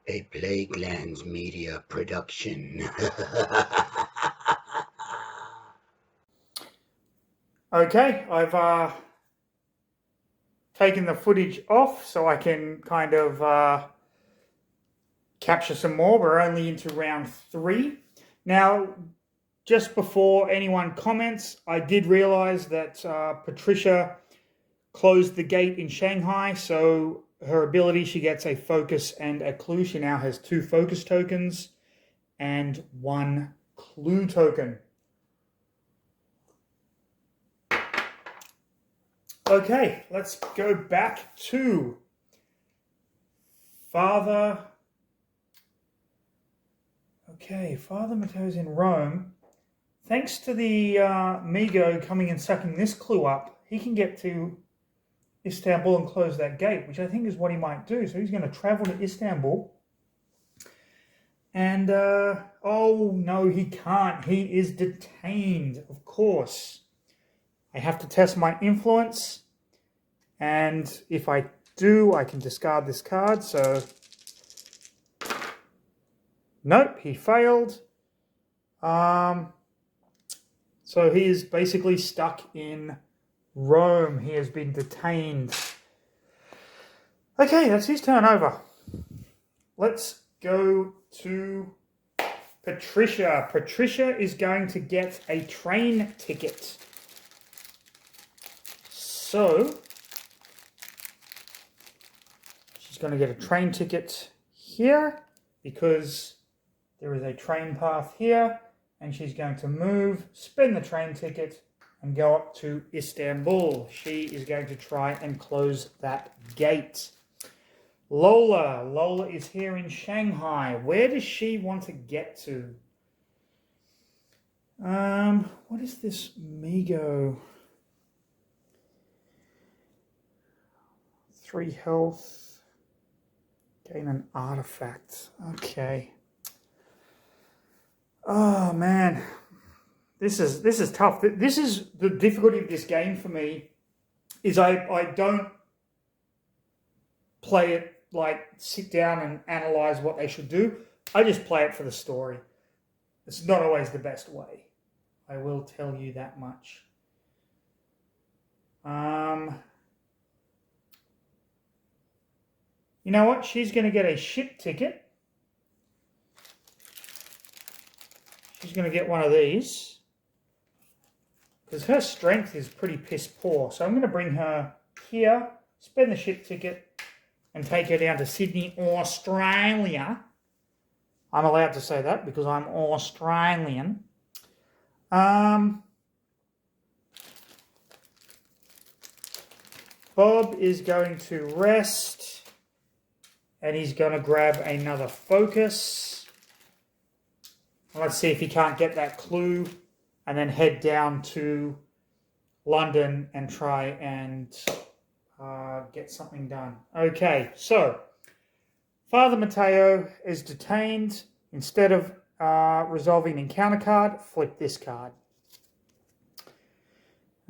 A Plaguelands Media production. Okay, I've taken the footage off so I can kind of capture some more. We're only into round 3. Now, just before anyone comments, I did realize that Patricia closed the gate in Shanghai, so her ability, she gets a focus and a clue. She now has 2 focus tokens and 1 clue token. Okay, let's go back to Father. Okay, Father Matteo's in Rome. Thanks to the Migo coming and sucking this clue up, he can get to Istanbul and close that gate, which I think is what he might do. So he's going to travel to Istanbul. And, oh no, he can't. He is detained, of course. I have to test my influence. And if I do, I can discard this card. So, nope, he failed. So he is basically stuck in Rome. He has been detained. Okay, that's his turn over. Let's go to Patricia. Patricia is going to get a train ticket. So, she's going to get a train ticket here because there is a train path here, and she's going to move, spend the train ticket, and go up to Istanbul. She is going to try and close that gate. Lola. Lola is here in Shanghai. Where does she want to get to? What is this Migo? 3 health. Gain an artifact. Okay. Oh man. This is tough. This is the difficulty of this game for me, is I don't play it like sit down and analyze what they should do. I just play it for the story. It's not always the best way. I will tell you that much. You know what? She's going to get a ship ticket. She's going to get one of these, because her strength is pretty piss poor. So I'm going to bring her here, spend the ship ticket, and take her down to Sydney, Australia. I'm allowed to say that because I'm Australian. Bob is going to rest, and he's going to grab another focus. Let's see if he can't get that clue, and then head down to London and try and get something done. Okay, so Father Matteo is detained. Instead of resolving an encounter card, flip this card.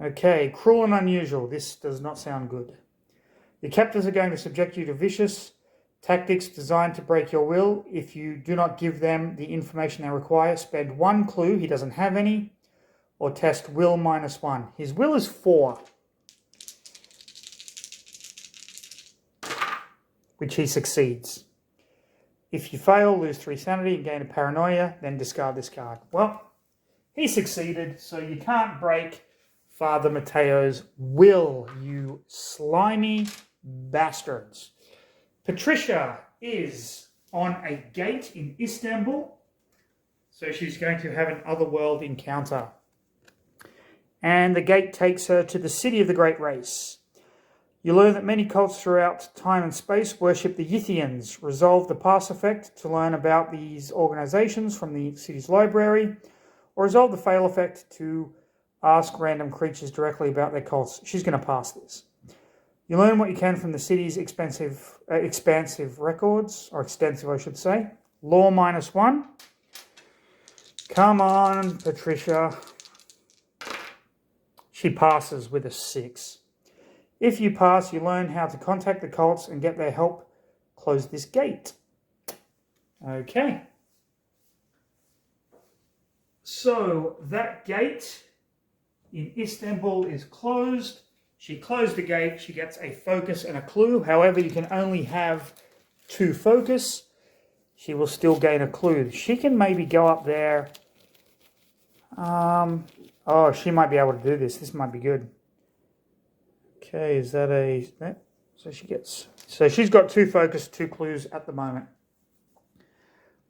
Okay, cruel and unusual. This does not sound good. Your captors are going to subject you to vicious tactics designed to break your will. If you do not give them the information they require, spend 1 clue, he doesn't have any, or test will -1. His will is 4, which he succeeds. If you fail, lose 3 sanity and gain a paranoia, then discard this card. Well, he succeeded, so you can't break Father Matteo's will, you slimy bastards. Patricia is on a gate in Istanbul, so she's going to have an otherworld encounter. And the gate takes her to the city of the Great Race. You learn that many cults throughout time and space worship the Yithians. Resolve the pass effect to learn about these organizations from the city's library, or resolve the fail effect to ask random creatures directly about their cults. She's going to pass this. You learn what you can from the city's expansive records, or extensive, I should say. Law -1. Come on, Patricia. She passes with a 6. If you pass, you learn how to contact the cults and get their help close this gate. Okay. So that gate in Istanbul is closed. She closed the gate. She gets a focus and a clue. However, you can only have 2 focus. She will still gain a clue. She can maybe go up there. Oh, she might be able to do this. This might be good. Okay, is that a... So she's got 2 focus, 2 clues at the moment.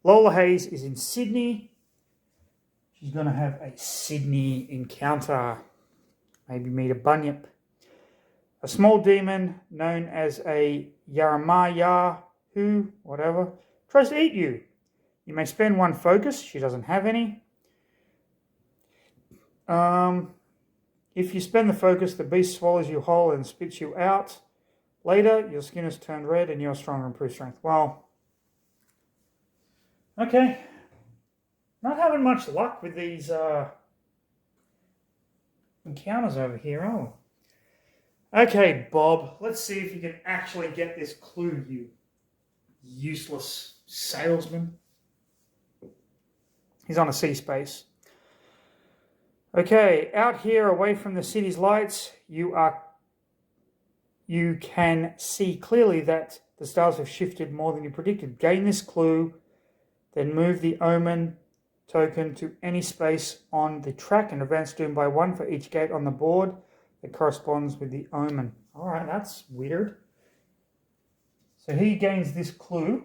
Lola Hayes is in Sydney. She's going to have a Sydney encounter. Maybe meet a bunyip. A small demon known as a Yaramaya, whatever, tries to eat you. You may spend 1 focus. She doesn't have any. If you spend the focus, the beast swallows you whole and spits you out. Later, your skin has turned red and you're stronger and improved strength. Well, okay. Not having much luck with these encounters over here, are we? Okay, Bob, let's see if you can actually get this clue, you useless salesman. He's on a sea space. Okay, out here away from the city's lights, you can see clearly that the stars have shifted more than you predicted. Gain this clue, then move the omen token to any space on the track and advance doom by 1 for each gate on the board that corresponds with the omen. Alright, that's weird. So he gains this clue,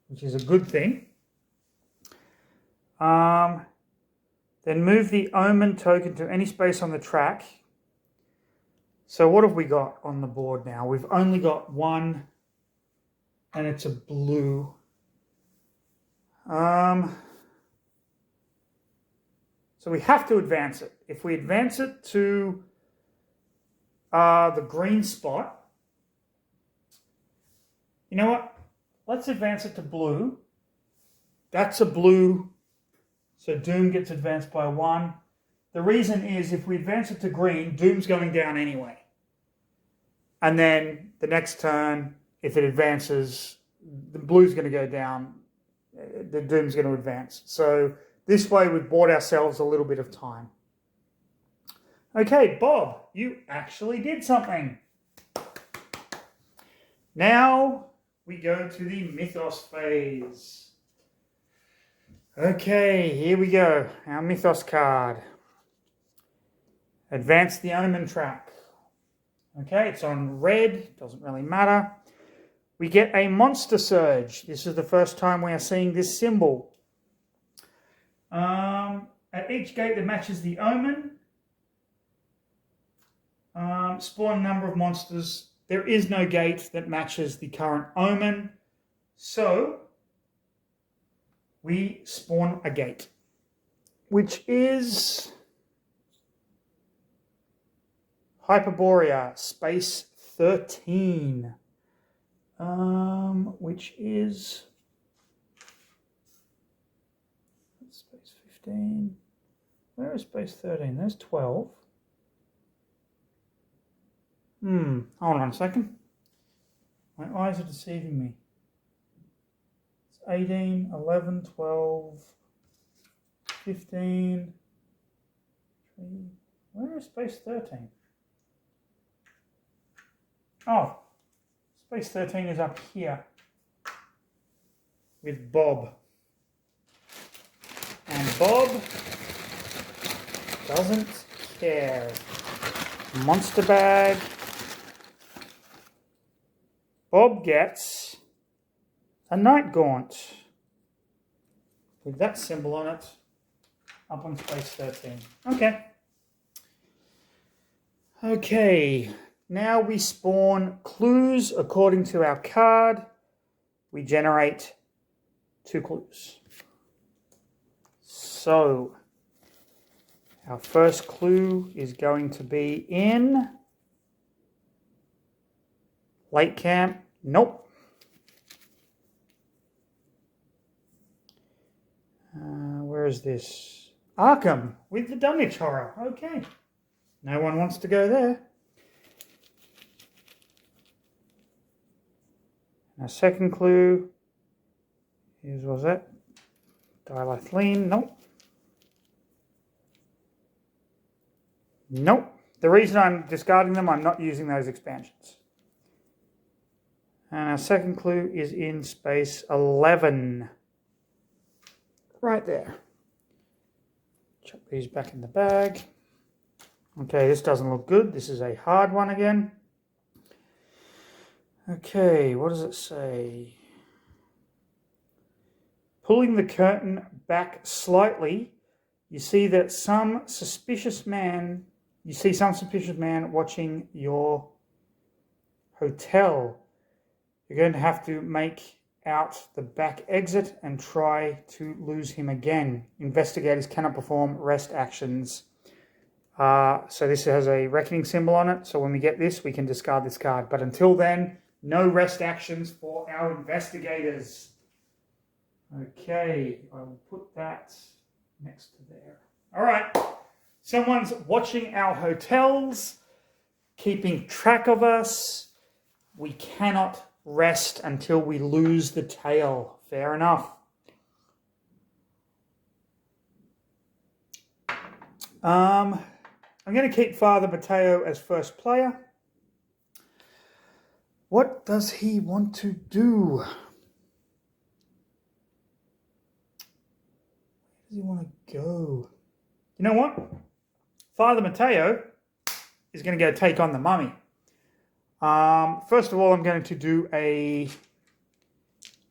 which is a good thing. Then move the omen token to any space on the track. So what have we got on the board now? We've only got 1, and it's a blue. So we have to advance it. If we advance it to the green spot, you know what? Let's advance it to blue. That's a blue. So Doom gets advanced by 1. The reason is if we advance it to green, Doom's going down anyway. And then the next turn, if it advances, the blue's going to go down. The Doom's going to advance. So this way we've bought ourselves a little bit of time. Okay, Bob, you actually did something. Now we go to the Mythos phase. Okay, here we go. Our Mythos card. Advance the Omen track. Okay, it's on red. Doesn't really matter. We get a Monster Surge. This is the first time we are seeing this symbol. At each gate that matches the Omen, spawn a number of monsters. There is no gate that matches the current Omen. So we spawn a gate, which is Hyperborea, space 13, which is space 15. Where is space 13? There's 12. Hold on a second. My eyes are deceiving me. 18, 11, 12, 15, 3. Where is space 13? Oh, space 13 is up here with Bob. And Bob doesn't care. Monster bag. Bob gets a Night Gaunt with that symbol on it up on space 13. Okay. Okay. Now we spawn clues according to our card. We generate 2 clues. So our first clue is going to be in Lake Camp. Nope. Where is this? Arkham with the Dunwich Horror. Okay. No one wants to go there. Our second clue Was that? Dilithylene, nope. Nope. The reason I'm discarding them, I'm not using those expansions. And our second clue is in space 11. Right there. Chuck these back in the bag. Okay, this doesn't look good. This is a hard one again. Okay, what does it say? Pulling the curtain back slightly, you see some suspicious man watching your hotel. You're going to have to make out the back exit and try to lose him again. Investigators cannot perform rest actions. So this has a reckoning symbol on it. So when we get this, we can discard this card. But until then, no rest actions for our investigators. Okay, I will put that next to there. All right. Someone's watching our hotels, keeping track of us. We cannot rest until we lose the tail. Fair enough. I'm going to keep Father Mateo as first player. What does he want to do? Where does he want to go? You know what? Father Mateo is going to go take on the mummy. First of all, I'm going to do a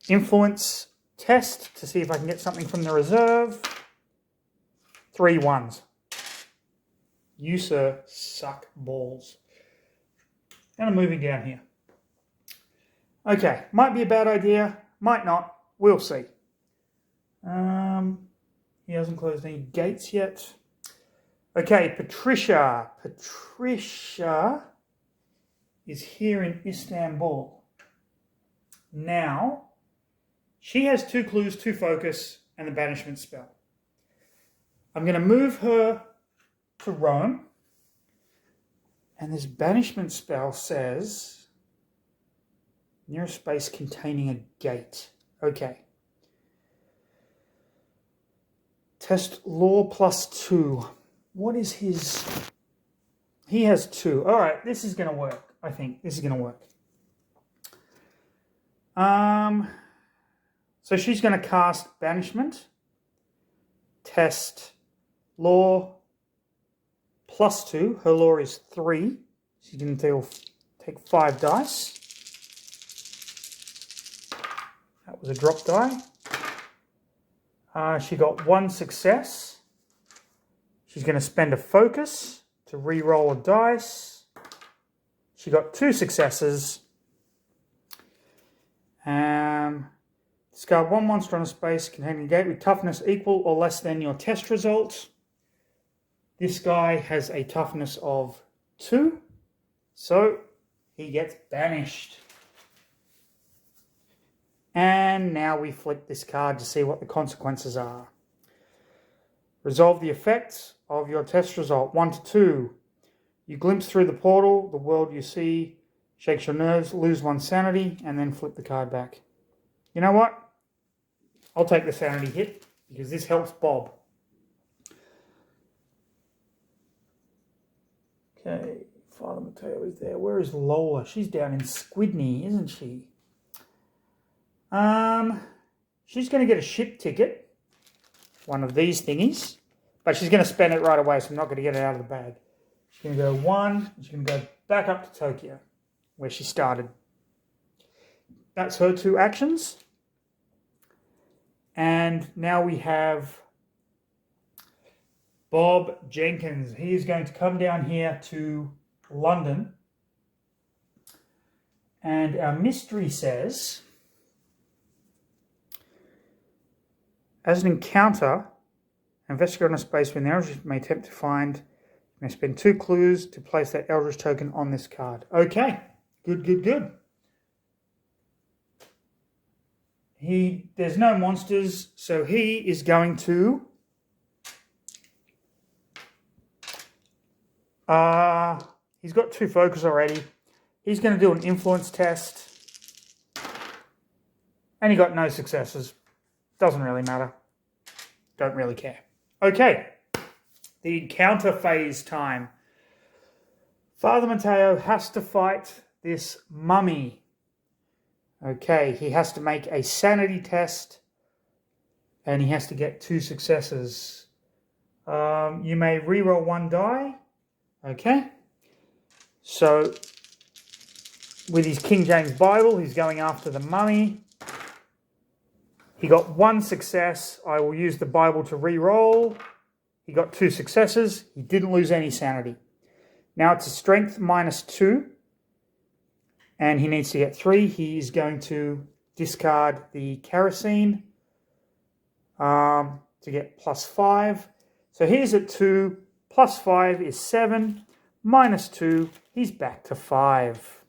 influence test to see if I can get something from the reserve. 3 1s. You, sir, suck balls. And I'm moving down here. Okay, might be a bad idea, might not. We'll see. He hasn't closed any gates yet. Okay, Patricia. Patricia is here in Istanbul. Now, she has 2 clues, 2 focus, and the banishment spell. I'm going to move her to Rome. And this banishment spell says, near a space containing a gate. Okay. Test law +2. What is his... He has 2. All right, this is going to work, I think. This is going to work. So she's going to cast banishment. Test law +2. Her law is 3. She's going to take 5 dice. That was a drop die. She got 1 success. She's going to spend a focus to re-roll a dice. She got 2 successes. Discard 1 monster on a space containing a gate with toughness equal or less than your test result. This guy has a toughness of 2, so he gets banished. And now we flip this card to see what the consequences are. Resolve the effects of your test result. 1 to 2. You glimpse through the portal. The world you see shakes your nerves. Lose 1 sanity. And then flip the card back. You know what? I'll take the sanity hit because this helps Bob. Okay. Father Mateo is there. Where is Lola? She's down in Squidney, isn't she? She's going to get a ship ticket, one of these thingies, but she's going to spend it right away, so I'm not going to get it out of the bag. She's going to go 1, and she's going to go back up to Tokyo, where she started. That's her 2 actions. And now we have Bob Jenkins. He is going to come down here to London, and our mystery says... As an encounter, investigator on a space when the Eldritch may attempt to find, you may spend 2 clues to place that Eldritch token on this card. Okay, good. There's no monsters, so he is going to he's got 2 focus already. He's going to do an influence test, and he got no successes. Doesn't really matter. Don't really care. Okay. The encounter phase time. Father Mateo has to fight this mummy. Okay, he has to make a sanity test and he has to get 2 successes. You may reroll 1 die. Okay. So, with his King James Bible, he's going after the mummy. He got 1 success. I will use the Bible to reroll. He got 2 successes. He didn't lose any sanity. Now it's a strength -2. And he needs to get 3. He's going to discard the kerosene to get +5. So he's at 2. +5 is 7. -2, he's back to 5.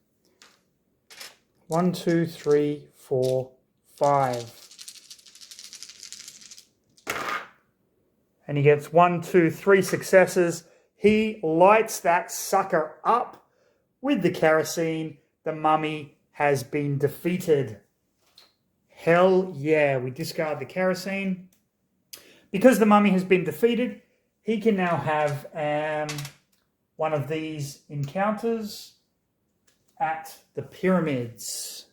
1, 2, 3, 4, 5. And he gets 1, 2, 3 successes. He lights that sucker up with the kerosene. The mummy has been defeated. Hell yeah, we discard the kerosene. Because the mummy has been defeated, he can now have one of these encounters at the pyramids.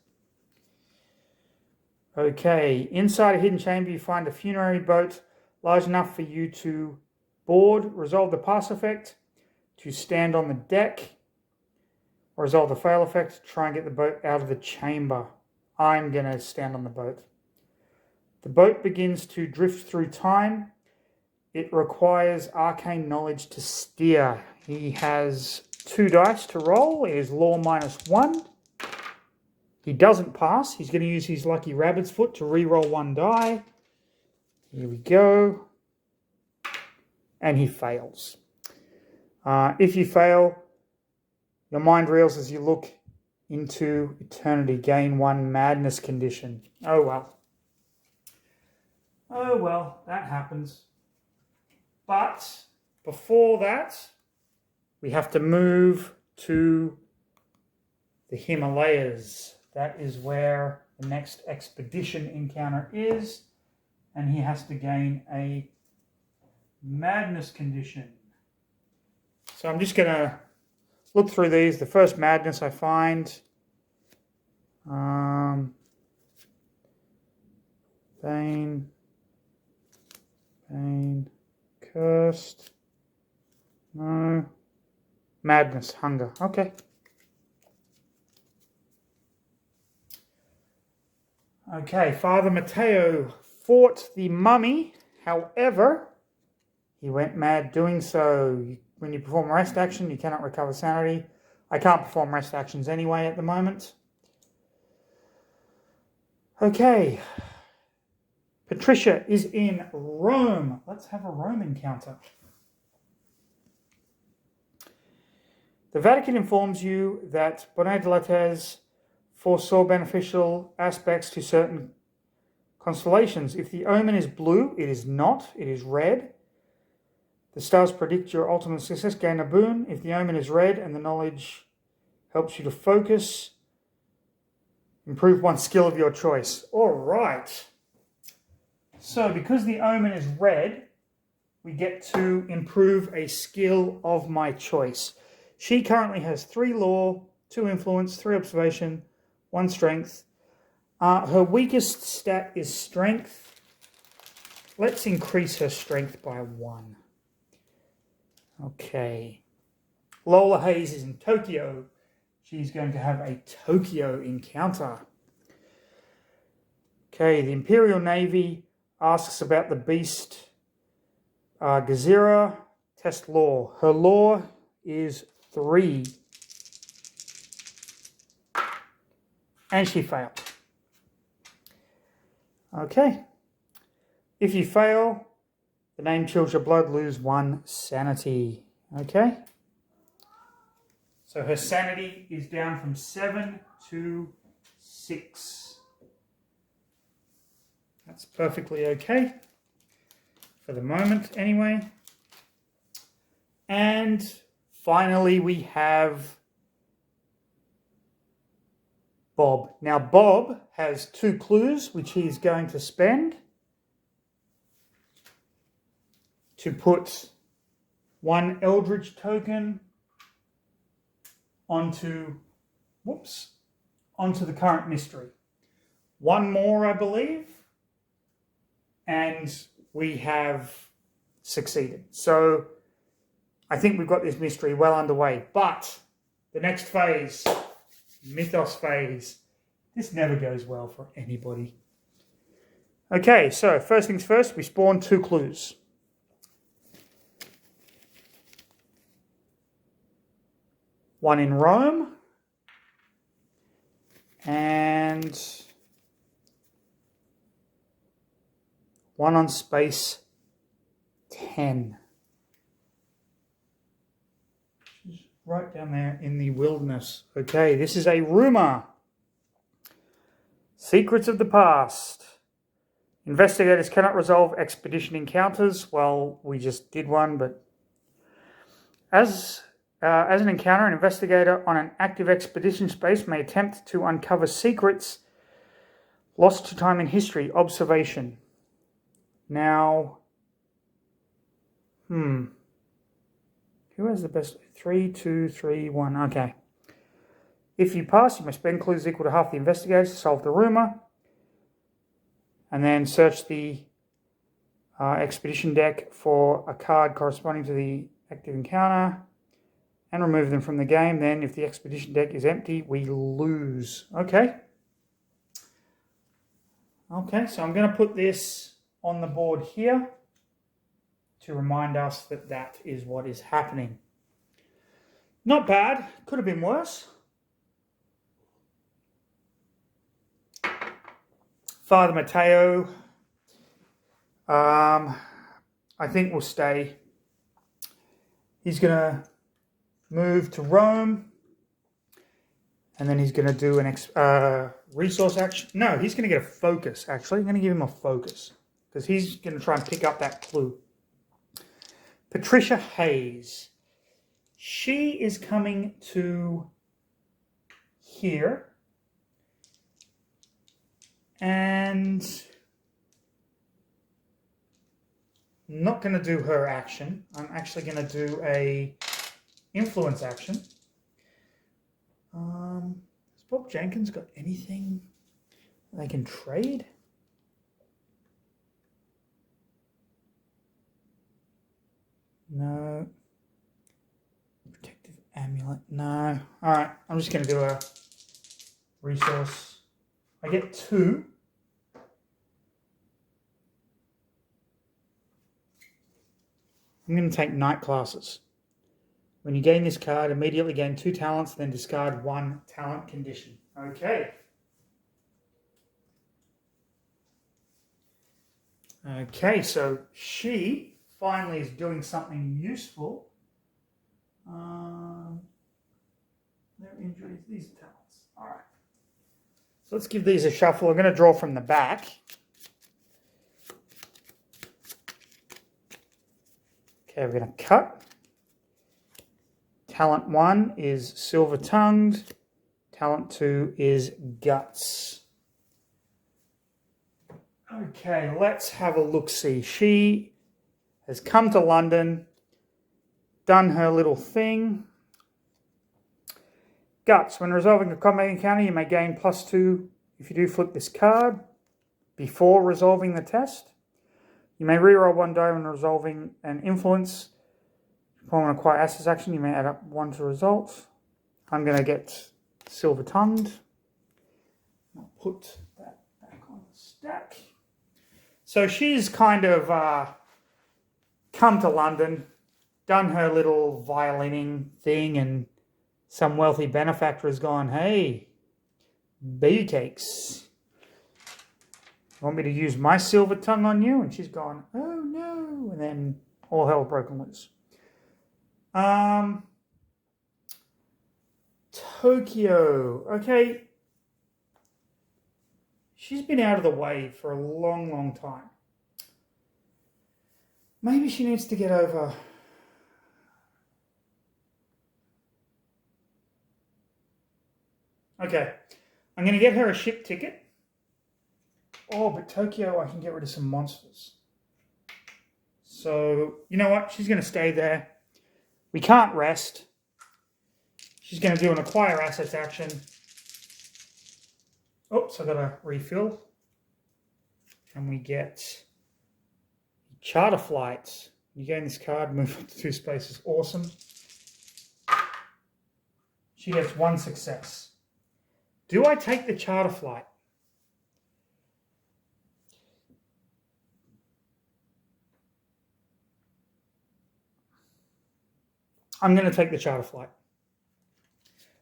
Okay, inside a hidden chamber you find a funerary boat large enough for you to board, resolve the pass effect, to stand on the deck, or resolve the fail effect, to try and get the boat out of the chamber. I'm going to stand on the boat. The boat begins to drift through time. It requires arcane knowledge to steer. He has 2 dice to roll. It is law -1. He doesn't pass. He's going to use his lucky rabbit's foot to re-roll 1 die. Here we go. And he fails. If you fail, your mind reels as you look into eternity. Gain 1 madness condition. Oh well. Oh well, that happens. But before that, we have to move to the Himalayas. That is where the next expedition encounter is. And he has to gain a madness condition. So I'm just going to look through these. The first madness I find. Bane. Cursed. No. Madness. Hunger. Okay. Okay. Father Mateo fought the mummy. However, he went mad doing so. When you perform a rest action, you cannot recover sanity. I can't perform rest actions anyway at the moment. Okay. Patricia is in Rome. Let's have a Rome encounter. The Vatican informs you that Bonnet de Lattes foresaw beneficial aspects to certain constellations. If the omen is blue, it is not. It is red. The stars predict your ultimate success. Gain a boon. If the omen is red and the knowledge helps you to focus, improve one skill of your choice. All right. So because the omen is red, we get to improve a skill of my choice. She currently has 3 law, 2 influence, 3 observation, 1 strength. Her weakest stat is strength. Let's increase her strength by 1. Okay. Lola Hayes is in Tokyo. She's going to have a Tokyo encounter. Okay, the Imperial Navy asks about the beast Gezira. Test law. Her law is 3. And she failed. Okay. If you fail, the name chills your blood, lose 1 sanity. Okay. So her sanity is down from 7 to 6. That's perfectly okay. For the moment, anyway. And finally, we have Bob. Now, Bob has 2 clues, which he's going to spend. to put one Eldritch token onto the current mystery. One more, I believe, and we have succeeded. So I think we've got this mystery well underway. But the next phase, Mythos phase, this never goes well for anybody. Okay, so first things first, we spawn 2 clues. One in Rome and one on space 10. Right down there in the wilderness. Okay, this is a rumor. Secrets of the past. Investigators cannot resolve expedition encounters. Well, we just did one, but as an encounter, an investigator on an active expedition space may attempt to uncover secrets lost to time in history. Observation. Now, who has the best? 3, 2, 3, 1. Okay. If you pass, you must spend clues equal to half the investigators to solve the rumor. And then search the expedition deck for a card corresponding to the active encounter and remove them from the game. Then, if the expedition deck is empty, we lose. Okay. Okay, so I'm going to put this on the board here to remind us that that is what is happening. Not bad. Could have been worse. Father Matteo, I think will stay. He's going to move to Rome, and then he's going to do an resource action. No, he's going to get a focus, actually. I'm going to give him a focus, because he's going to try and pick up that clue. Patricia Hayes. She is coming to here. And I'm not going to do her action. I'm actually going to do a influence action. Has Bob Jenkins got anything they can trade? No. Protective amulet. No. All right. I'm just going to do a resource. I get 2. I'm going to take night classes. When you gain this card, immediately gain 2 talents, then discard 1 talent condition. Okay. Okay, so she finally is doing something useful. Their injuries, these are talents. All right. So let's give these a shuffle. I'm going to draw from the back. Okay, we're going to cut. Talent 1 is silver-tongued. Talent 2 is guts. Okay, let's have a look-see. She has come to London, done her little thing. Guts. When resolving a combat encounter, you may gain +2 if you do flip this card before resolving the test. You may reroll 1 die when resolving an influence. Upon an acquire assets action, you may add up 1 to results. I'm going to get silver-tongued. I'll put that back on the stack. So she's kind of come to London, done her little violining thing, and some wealthy benefactor has gone, hey, baby cakes. You want me to use my silver tongue on you? And she's gone, oh no. And then all hell broken loose. Tokyo. Okay. She's been out of the way for a long, long time. Maybe she needs to get over. Okay. I'm going to get her a ship ticket. Oh, but Tokyo, I can get rid of some monsters. So, you know what? She's going to stay there. We can't rest. She's going to do an acquire assets action. Oops, I got to refill. And we get charter flights. You gain this card, move up to 2 spaces. Awesome. She gets 1 success. Do I take the charter flight? I'm going to take the charter flight.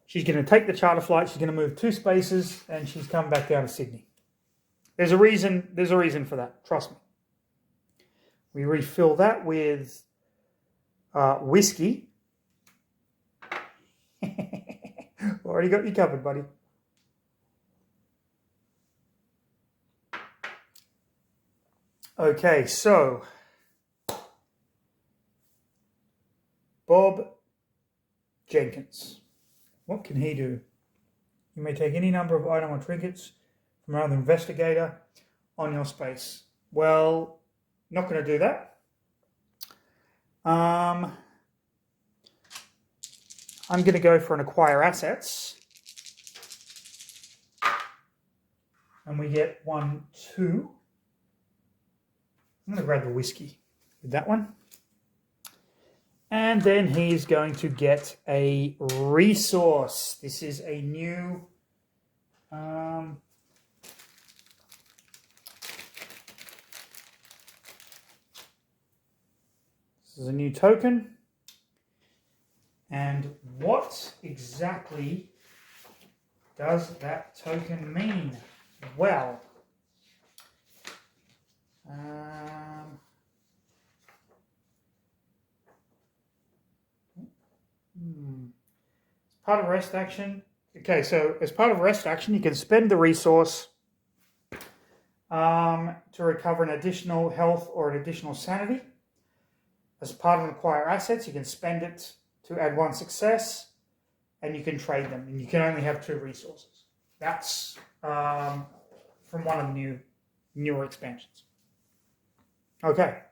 She's going to take the charter flight. She's going to move 2 spaces, and she's come back down to Sydney. There's a reason. There's a reason for that. Trust me. We refill that with whiskey. Already got you covered, buddy. Okay, so Bob Jenkins. What can he do? You may take any number of item or trinkets from another investigator on your space. Well, not going to do that. I'm going to go for an acquire assets. And we get 1, 2. I'm going to grab the whiskey with that one. And then he's going to get a resource. This is a new... this is a new token. And what exactly does that token mean? Well... Part of rest action. Okay, so as part of rest action, you can spend the resource to recover an additional health or an additional sanity. As part of acquire assets, you can spend it to add 1 success, and you can trade them, and you can only have 2 resources. That's from one of the newer expansions. Okay.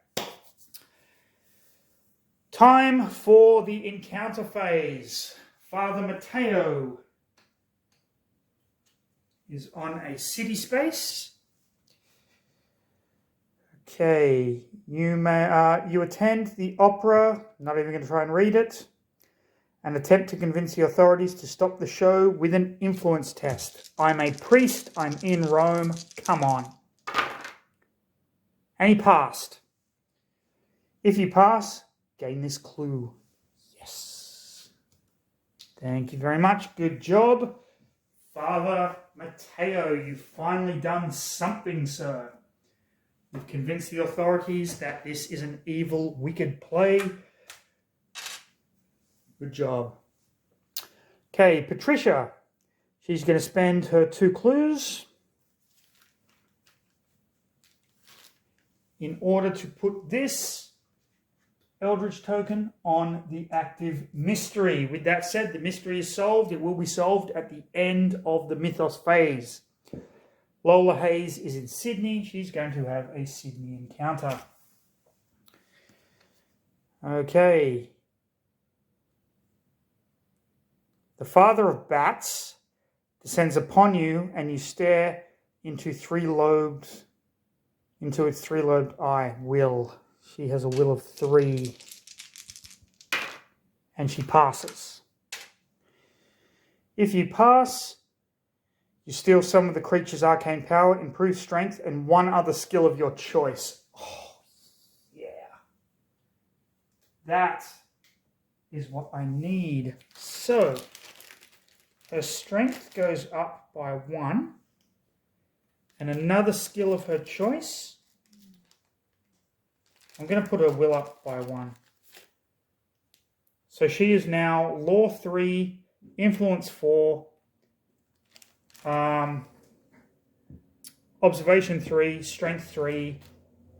Time for the encounter phase. Father Mateo is on a city space. Okay, you attend the opera, not even going to try and read it, and attempt to convince the authorities to stop the show with an influence test. I'm a priest, I'm in Rome, come on. And he passed. If you pass, gain this clue. Yes. Thank you very much. Good job. Father Mateo, you've finally done something, sir. You've convinced the authorities that this is an evil, wicked play. Good job. Okay, Patricia. She's going to spend her 2 clues in order to put this Eldritch token on the active mystery. With that said, the mystery is solved. It will be solved at the end of the Mythos phase. Lola Hayes is in Sydney. She's going to have a Sydney encounter. Okay. The father of bats descends upon you and you stare into its 3-lobed eye. Will. She has a will of 3. And she passes. If you pass, you steal some of the creature's arcane power, improve strength, and 1 other skill of your choice. Oh, yeah. That is what I need. So, her strength goes up by 1. And another skill of her choice. I'm going to put her will up by 1. So she is now Law 3, Influence 4, Observation 3, Strength 3,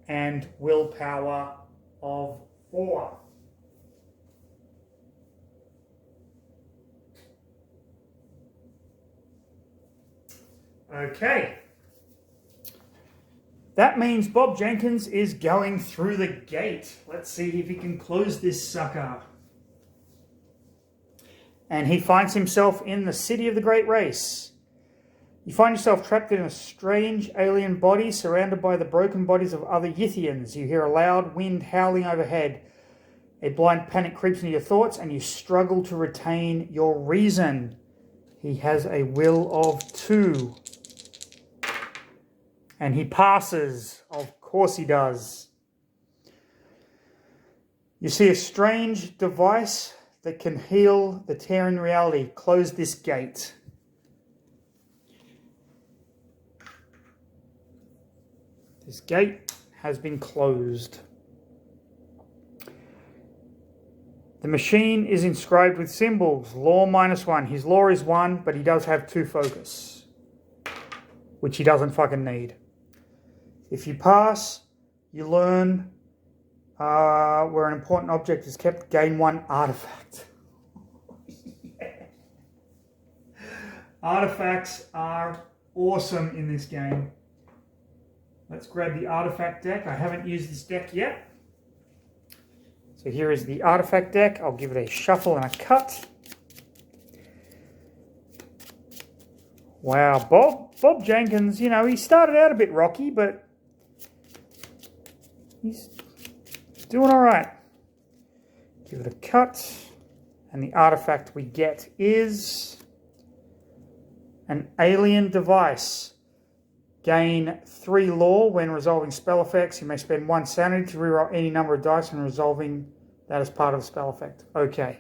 and Willpower of 4. Okay. That means Bob Jenkins is going through the gate. Let's see if he can close this sucker. And he finds himself in the city of the Great Race. You find yourself trapped in a strange alien body surrounded by the broken bodies of other Yithians. You hear a loud wind howling overhead. A blind panic creeps into your thoughts and you struggle to retain your reason. He has a will of 2. And he passes. Of course he does. You see a strange device that can heal the tear in reality. Close this gate. This gate has been closed. The machine is inscribed with symbols. Law -1. His law is 1, but he does have 2 focus, which he doesn't fucking need. If you pass, you learn where an important object is kept. Gain 1 artifact. Artifacts are awesome in this game. Let's grab the artifact deck. I haven't used this deck yet. So here is the artifact deck. I'll give it a shuffle and a cut. Wow, Bob Jenkins, you know, he started out a bit rocky, but he's doing all right. Give it a cut. And the artifact we get is an alien device. Gain 3 lore when resolving spell effects. You may spend 1 sanity to reroll any number of dice when resolving that as part of the spell effect. Okay.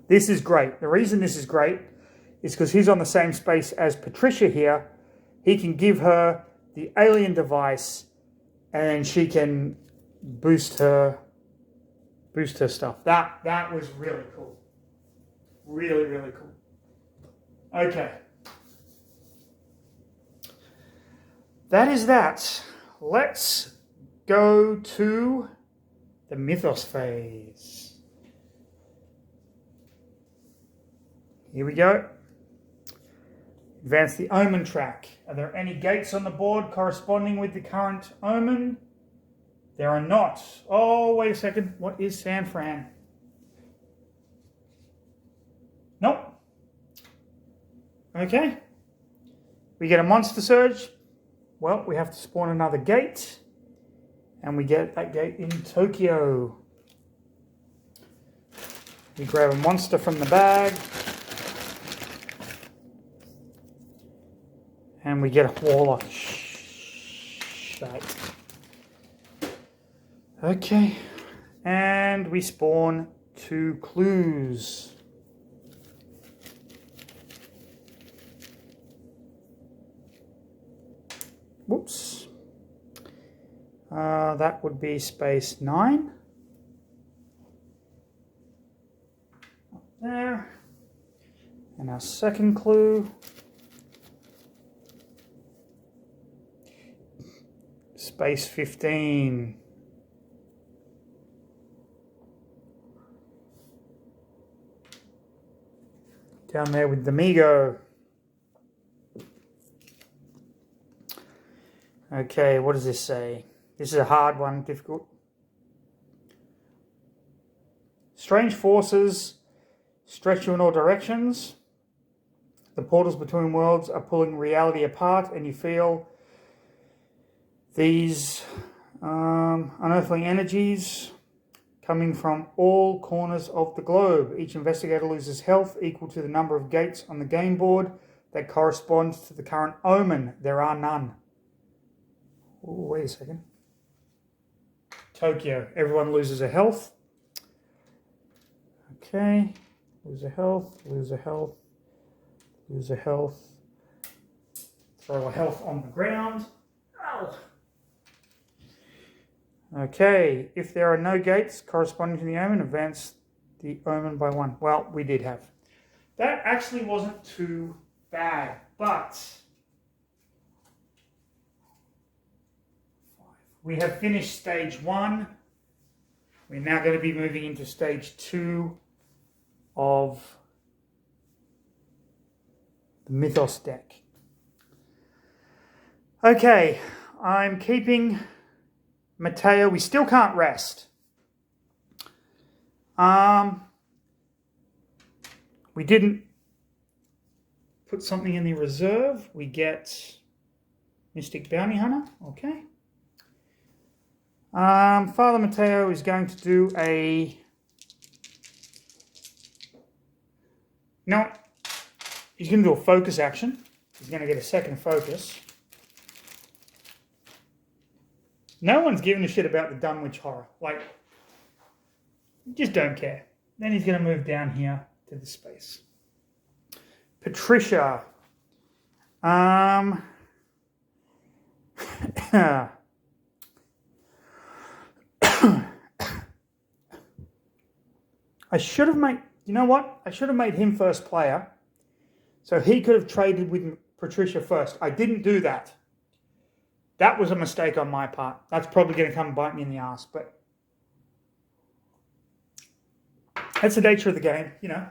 This is great. The reason this is great is because he's on the same space as Patricia here. He can give her the alien device and she can boost her stuff. That was really cool. Really, really cool. Okay. That is that. Let's go to the Mythos phase. Here we go. Advance the Omen track. Are there any gates on the board corresponding with the current Omen? There are not. Oh, wait a second. What is San Fran? Nope. Okay. We get a Monster Surge. Well, we have to spawn another gate. And we get that gate in Tokyo. We grab a monster from the bag. And we get a Warlock. Shite. Okay. And we spawn 2 clues. Whoops. That would be space 9. Up there. And our second clue. Space 15. Down there with the Migo. Okay, what does this say? This is a hard one, difficult. Strange forces stretch you in all directions. The portals between worlds are pulling reality apart, and you feel these unearthly energies coming from all corners of the globe. Each investigator loses health equal to the number of gates on the game board that corresponds to the current Omen. There are none. Oh, wait a second. Tokyo. Everyone loses a health. Okay. Lose a health, lose a health, lose a health. Throw a health on the ground. Ow. Okay. If there are no gates corresponding to the Omen, advance the Omen by 1. Well, we did have. That actually wasn't too bad, but we have finished stage 1. We're now going to be moving into stage 2 of the Mythos deck. Okay, I'm keeping Mateo. We still can't rest. We didn't put something in the reserve. We get Mystic Bounty Hunter. Okay. Father Mateo is going to do a... No. He's going to do a focus action. He's going to get a second focus. No one's giving a shit about the Dunwich Horror. Like, just don't care. Then he's going to move down here to the space. Patricia. I should have made... You know what? I should have made him first player. So he could have traded with Patricia first. I didn't do that. That was a mistake on my part. That's probably going to come and bite me in the ass. But that's the nature of the game, you know.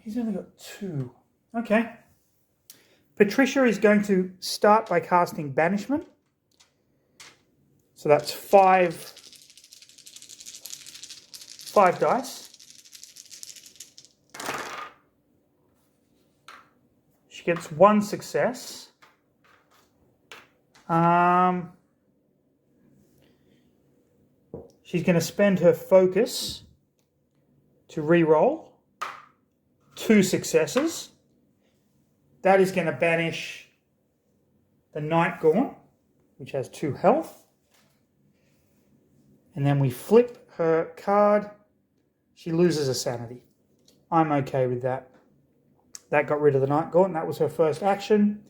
He's only got 2. Okay. Patricia is going to start by casting Banishment. So that's 5 dice. She gets 1 success. She's going to spend her focus to re-roll 2 successes. That is going to banish the Night Gaunt, which has 2 health. And then we flip her card. She loses a sanity. I'm okay with that. That got rid of the Night Gaunt. That was her first action.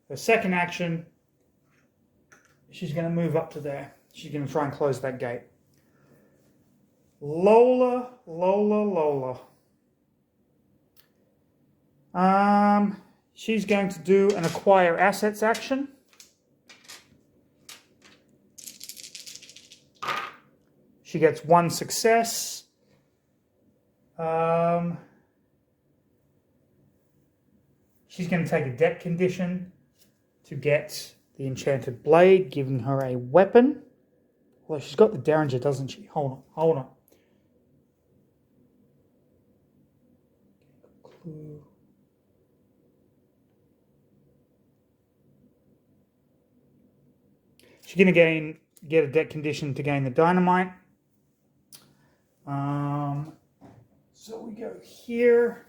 Her second action, she's going to move up to there. She's going to try and close that gate. Lola. She's going to do an acquire assets action. She gets 1 success. She's going to take a deck condition to get the Enchanted Blade, giving her a weapon. Well, she's got the Derringer, doesn't she? Hold on. Clue. She's going to get a deck condition to gain the Dynamite. So we go here.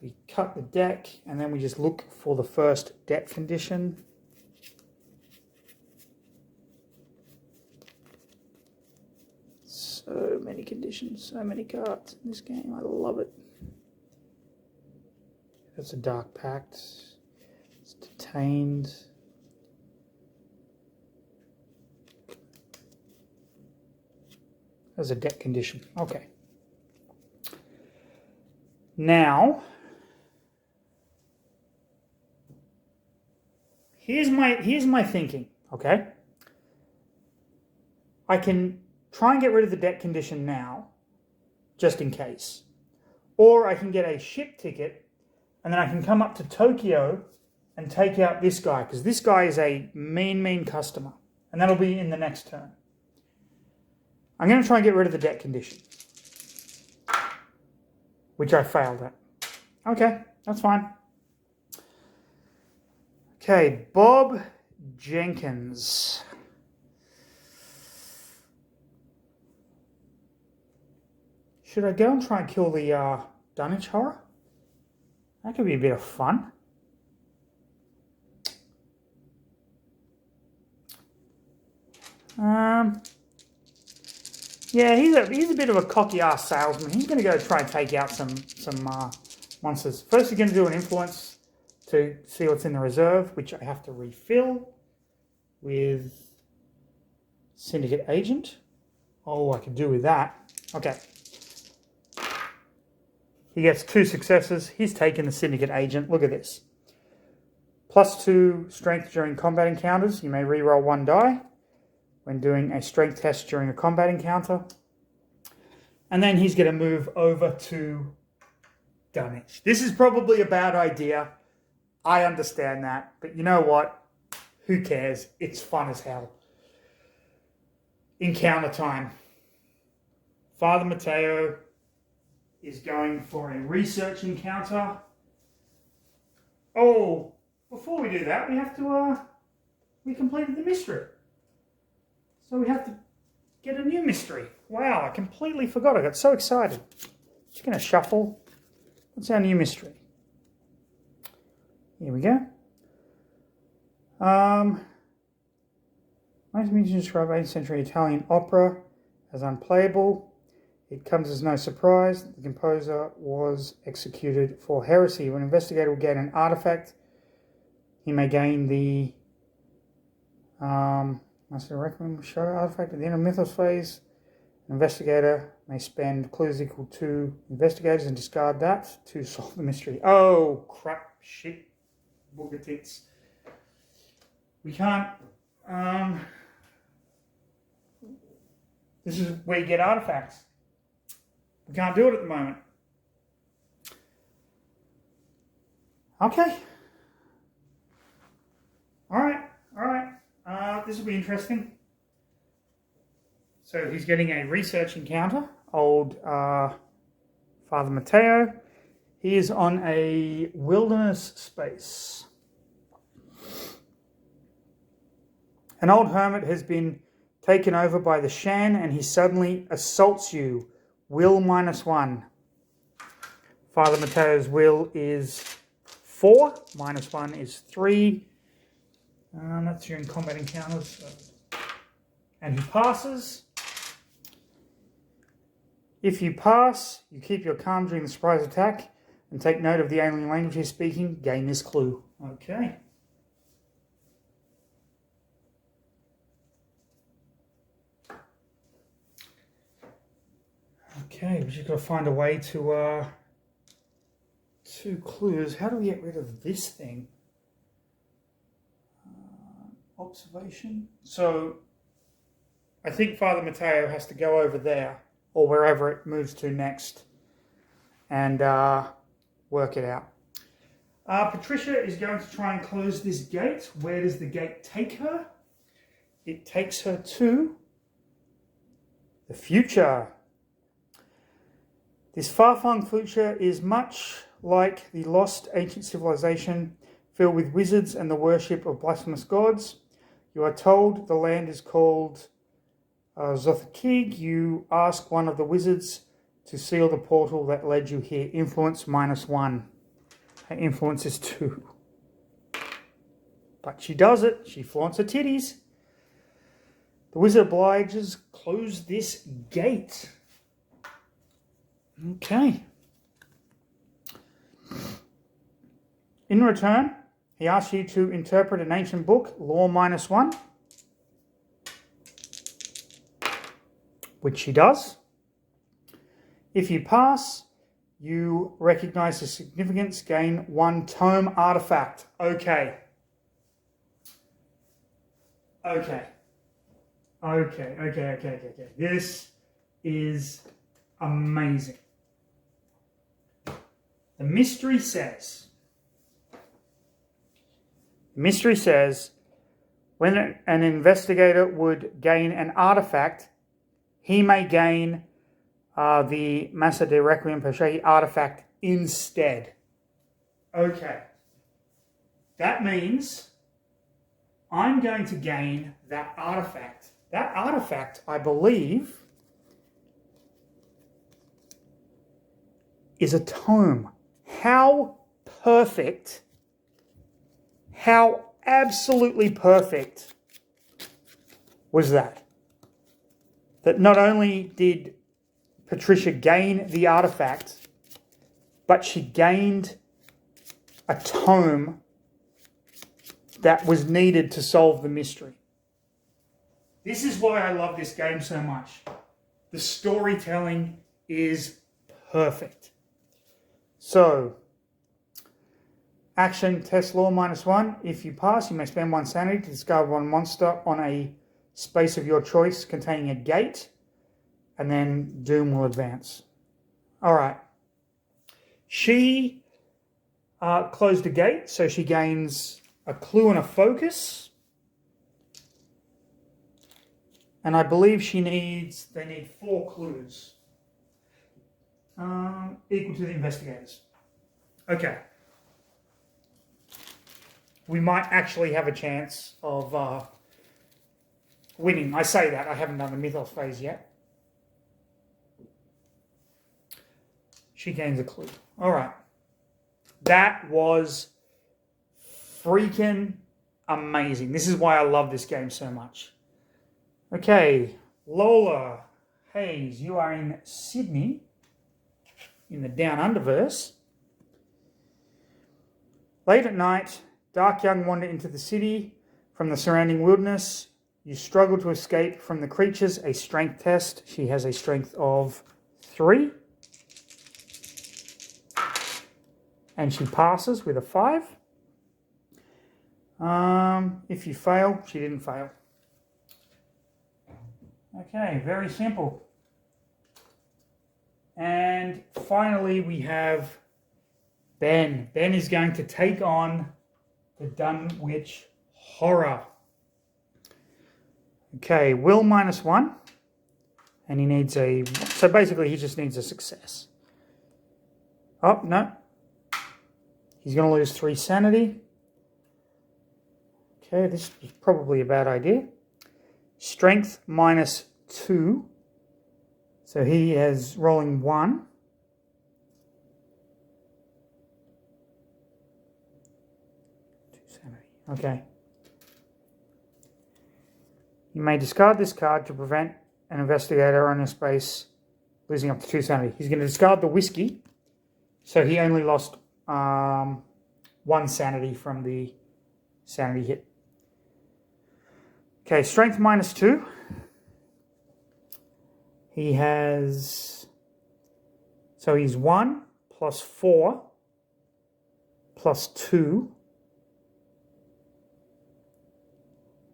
We cut the deck, and then we just look for the first deck condition. So many conditions, so many cards in this game. I love it. That's a Dark Pact. It's Detained. There's a deck condition. Okay. Now, here's my thinking, okay? I can try and get rid of the deck condition now, just in case. Or I can get a ship ticket, and then I can come up to Tokyo and take out this guy, because this guy is a mean customer. And that'll be in the next turn. I'm going to try and get rid of the deck condition, which I failed at. Okay, that's fine. Okay, Bob Jenkins. Should I go and try and kill the Dunwich Horror? That could be a bit of fun. Yeah, he's a bit of a cocky ass salesman. He's going to go try and take out some monsters. First, he's going to do an influence to see what's in the reserve, which I have to refill with Syndicate Agent. Oh, I could do with that. Okay. He gets 2 successes. He's taken the Syndicate Agent. Look at this. +2 strength during combat encounters. You may reroll 1 die when doing a strength test during a combat encounter. And then he's going to move over to Dunwich. This is probably a bad idea. I understand that. But you know what? Who cares? It's fun as hell. Encounter time. Father Mateo is going for a research encounter. Oh, before we do that, we have to, we completed the mystery. So we have to get a new mystery. Wow, I completely forgot. I got so excited. Just going to shuffle. What's our new mystery? Here we go. Most musicians describe 18th century Italian opera as unplayable. It comes as no surprise that the composer was executed for heresy. When an investigator will gain an artifact, he may gain the Master Requiem show artifact at the end of mythos phase. An investigator may spend clues equal to investigators and discard that to solve the mystery. Oh, crap, shit, booger tits. We can't, this is where you get artifacts. We can't do it at the moment. Okay. All right. This will be interesting. So he's getting a research encounter. Old Father Mateo. He is on a wilderness space. An old hermit has been taken over by the Shan and he suddenly assaults you. Will -1. Father Mateo's will is 4. -1 is 3. That's during combat encounters. So. And he passes. If you pass, you keep your calm during the surprise attack and take note of the alien language he's speaking. Gain this clue. Okay. Okay, we just got to find a way to 2 clues. How do we get rid of this thing? Observation. So I think Father Mateo has to go over there or wherever it moves to next and work it out. Patricia is going to try and close this gate. Where does the gate take her? It takes her to the future. This far-flung future is much like the lost ancient civilization filled with wizards and the worship of blasphemous gods. You are told the land is called Zothakig. You ask one of the wizards to seal the portal that led you here. Influence -1. Her influence is 2. But she does it. She flaunts her titties. The wizard obliges. Close this gate. Okay. In return, he asks you to interpret an ancient book, Law -1, which she does. If you pass, you recognize the significance, gain 1 tome artifact. Okay. This is amazing. The mystery says, when an investigator would gain an artifact, he may gain the Massa de Requiem Pesce artifact instead. Okay. That means I'm going to gain that artifact. That artifact, I believe, is a tome. How perfect, how absolutely perfect was that? That not only did Patricia gain the artifact, but she gained a tome that was needed to solve the mystery. This is why I love this game so much. The storytelling is perfect. So, action test law -1. If you pass, you may spend 1 sanity to discard 1 monster on a space of your choice containing a gate, and then Doom will advance. All right. She closed a gate, so she gains a clue and a focus. And I believe they need 4 clues. Equal to the investigators. Okay. We might actually have a chance of winning. I say that, I haven't done the mythos phase yet. She gains a clue. All right. That was freaking amazing. This is why I love this game so much. Okay, Lola Hayes, you are in Sydney, in the Down Underverse. Late at night, dark young wander into the city from the surrounding wilderness. You struggle to escape from the creatures. A strength test. She has a strength of 3. And she passes with a 5. If you fail, she didn't fail. Okay, very simple. And finally we have Ben. Ben is going to take on the Dunwich Horror. Okay, will -1. And he needs so basically he just needs a success. Oh, no. He's going to lose 3 sanity. Okay, this is probably a bad idea. Strength -2. So he is rolling 1. Okay. You may discard this card to prevent an investigator on a space losing up to 2 sanity. He's going to discard the whiskey. So he only lost 1 sanity from the sanity hit. Okay, strength -2. He has, so he's 1 plus 4 plus 2.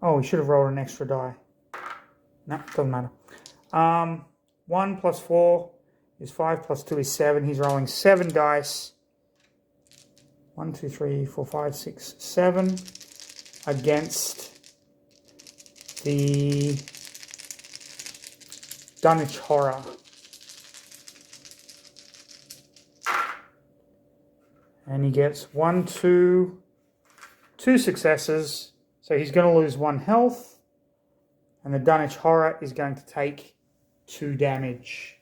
Oh, we should have rolled an extra die. No, doesn't matter. 1 plus 4 is 5 plus 2 is 7. He's rolling 7 dice. 1, 2, 3, 4, 5, 6, 7 against the Dunwich Horror. And he gets 1, 2 successes. So he's going to lose 1 health. And the Dunwich Horror is going to take 2 damage.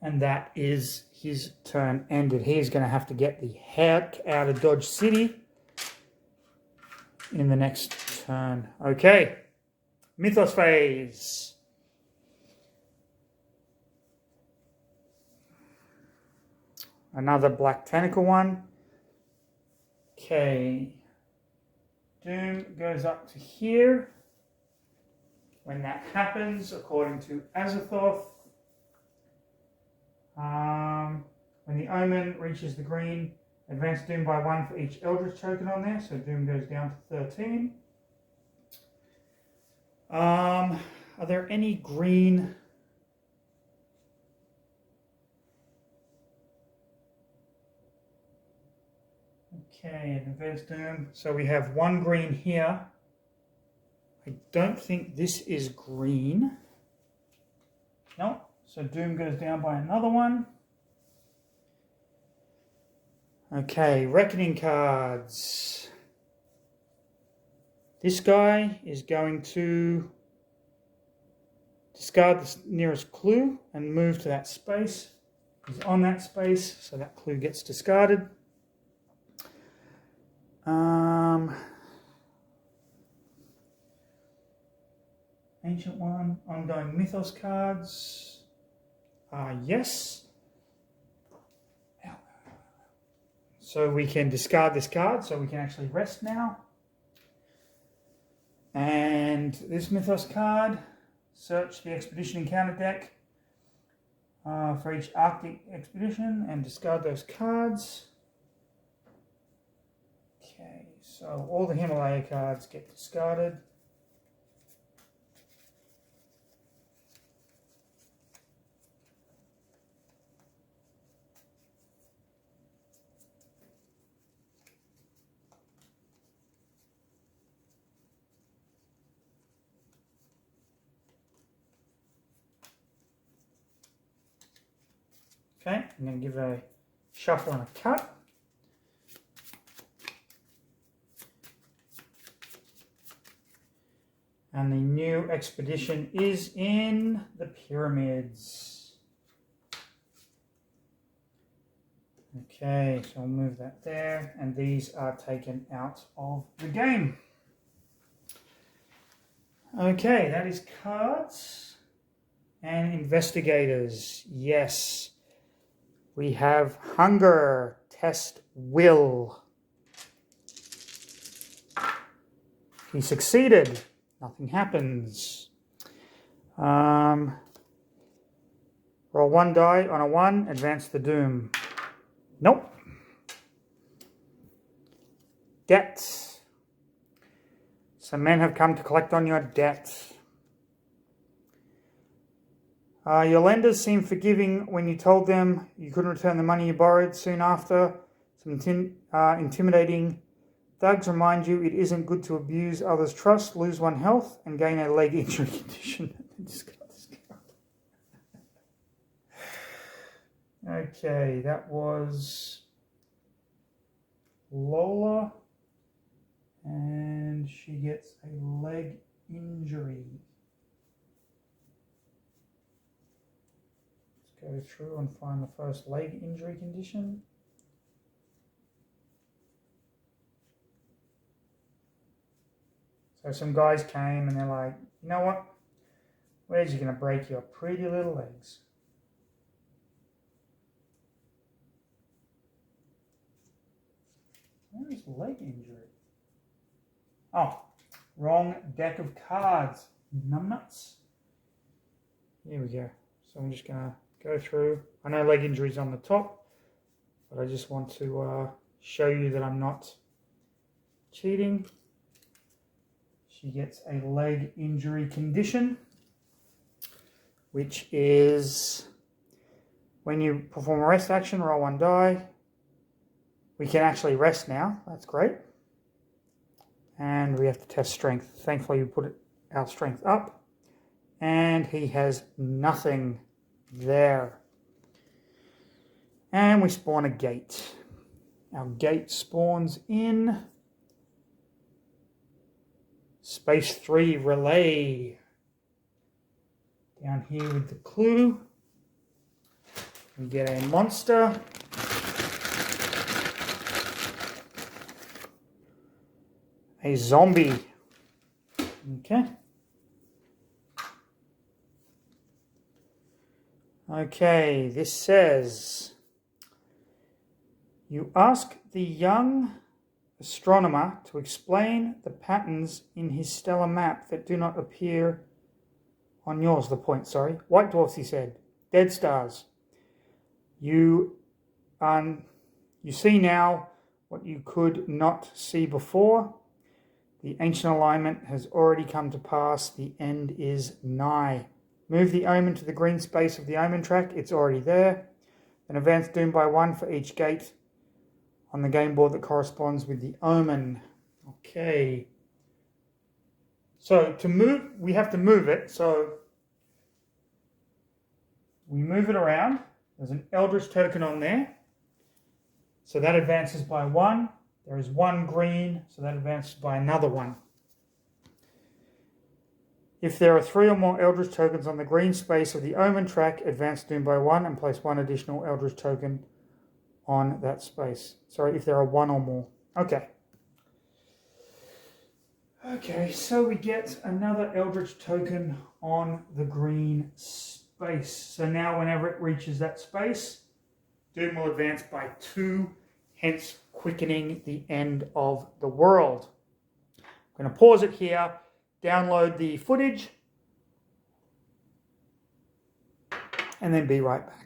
And that is his turn ended. He is going to have to get the heck out of Dodge City in the next turn. Okay. Mythos phase. Another Black Tentacle one. Okay. Doom goes up to here. When that happens, according to Azathoth, when the Omen reaches the green, advance Doom by 1 for each Eldritch token on there, so Doom goes down to 13. Are there any green? Okay, advance Doom. So we have 1 green here. I don't think this is green. No, so Doom goes down by another 1. Okay, Reckoning cards. This guy is going to discard the nearest clue and move to that space. He's on that space, so that clue gets discarded. Ancient one, ongoing mythos cards. Yes. So we can discard this card, so we can actually rest now. And this mythos card, search the expedition encounter deck for each Arctic expedition and discard those cards. Okay, so all the Himalaya cards get discarded. Okay, I'm going to give a shuffle and a cut. And the new expedition is in the pyramids. Okay, so I'll move that there, and these are taken out of the game. Okay, that is cards and investigators. Yes, we have hunger, test will. He succeeded. Nothing happens. Roll one die on a 1, advance the doom. Nope. Debts. Some men have come to collect on your debts. Your lenders seem forgiving when you told them you couldn't return the money you borrowed soon after. Some intimidating thugs remind you it isn't good to abuse others' trust, lose one health, and gain a leg injury condition. Okay, that was Lola, and she gets a leg injury. Let's go through and find the first leg injury condition. So some guys came and they're like, you know what? Where's you going to break your pretty little legs? Where's leg injury? Oh, wrong deck of cards. Numbnuts. Here we go. So I'm just going to go through. I know leg injury's on the top, but I just want to show you that I'm not cheating. She gets a leg injury condition, which is when you perform a rest action, roll one die. We can actually rest now. That's great. And we have to test strength. Thankfully, we put our strength up. And he has nothing there. And we spawn a gate. Our gate spawns in Space 3 Relay. Down here with the clue, we get a monster. A zombie. Okay. Okay, this says, you ask the young astronomer to explain the patterns in his stellar map that do not appear on yours, White dwarfs, he said. Dead stars. You see now what you could not see before. The ancient alignment has already come to pass. The end is nigh. Move the omen to the green space of the omen track. It's already there. Then advance doom by 1 for each gate on the game board that corresponds with the omen. Okay. So to move, we have to move it. So we move it around. There's an Eldritch token on there. So that advances by 1. There is 1 green, so that advances by another 1. If there are 3 or more Eldritch tokens on the green space of the omen track, advance doom by 1 and place 1 additional Eldritch token on that space. Sorry, if there are 1 or more. Okay. Okay, so we get another Eldritch token on the green space. So now whenever it reaches that space, doom will advance by 2, hence quickening the end of the world. I'm going to pause it here, download the footage, and then be right back.